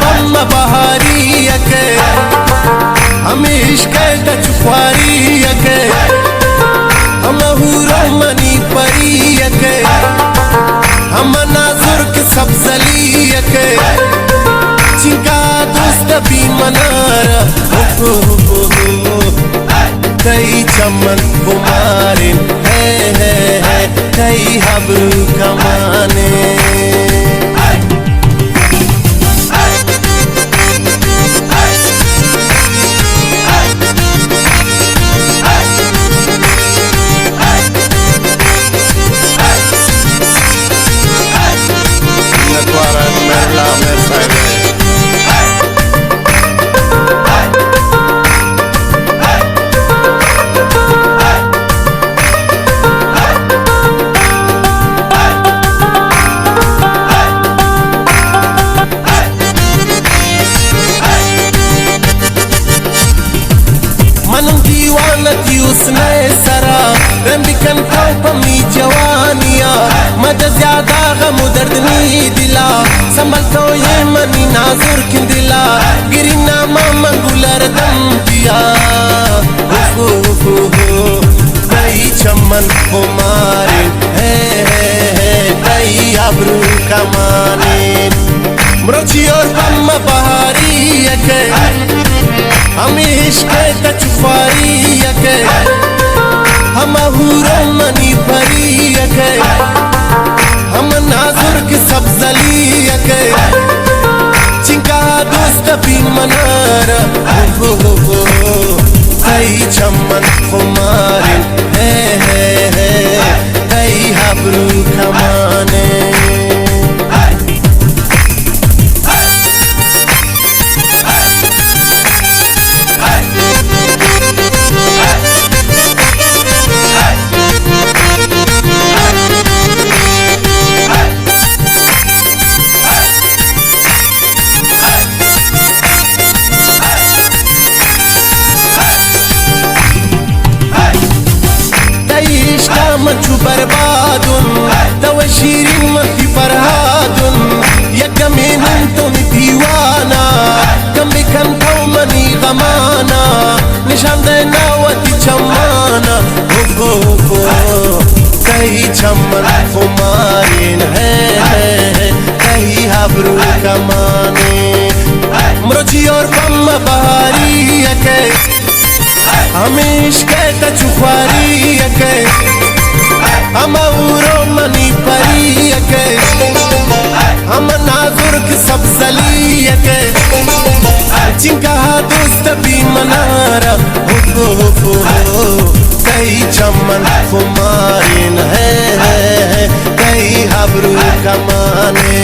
बम बहारी के हम इश्क तचफारी के हम हूरो मनी परी के हम नाजुर के सब्जली के चिंका दोस्त भी मनारा कई चमन कुमारे है कई हब्रू कमाने उसने सरा रंबिकन पमी जवानिया मद ज्यादा गम दर्द नी दिला संभल तो ये मनी नाजुर खिंदिला गिरिना मंगुलर दम दिया कई चमन कुमारे है कई अब्रू कमाने मरोची और बम बहारी के हम इश्क तचफारी के हम हूरो मनी परी के हम नाजुर के सब्जली के चिंका दोस्त भी मनारा कई चमन कुमारे है कई हब्रू कमाने मचू बर्बादुन तव शीरिन मती फरहादुन यकमिन तुम दीवाना कम बिकन तो मनी गमाना निशान देना वती चमाना कई चमन कुमारिन है कई हब्रू कमाने मरोजी और बम बहारी के हम इश्क तचफारी के हम हूरो मनी परी के हम नाजुर के सब्जली के चिंका दोस्त भी मनारा कई चमन कुमारिन है कई हब्रू कमाने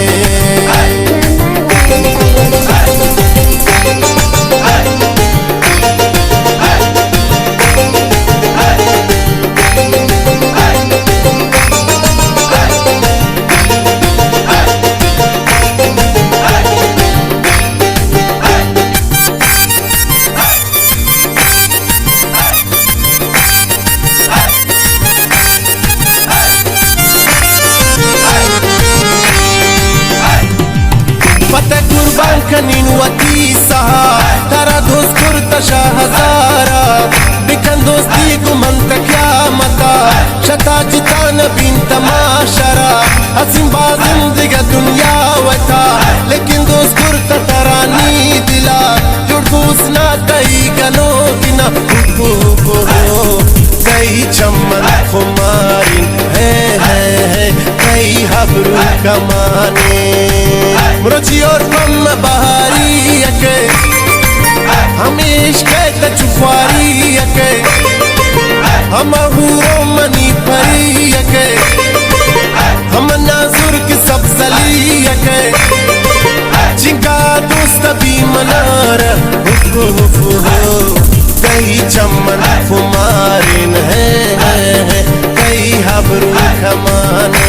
कनीन वती सहा तारा दोस्त कुर्तशा हजारा बिकन दोस्ती गुमंत क्या मता शता जितान बिन तमाशरा हसीन बाजिंदगी दुनिया वता लेकिन दोस्त कुर्त तरानी दिला जुड़ दूसना तई गनो बिना कई चमन कुमारिन है कई हब्रू कमाने मरोची और बम बहारी के हम इश्क तचफारी के हम हूरो मनी परी के हम नाजुर के सब्जली के चिंका दोस्त भी मनारा कई चमन कुमारिन है कई हब्रू कमाने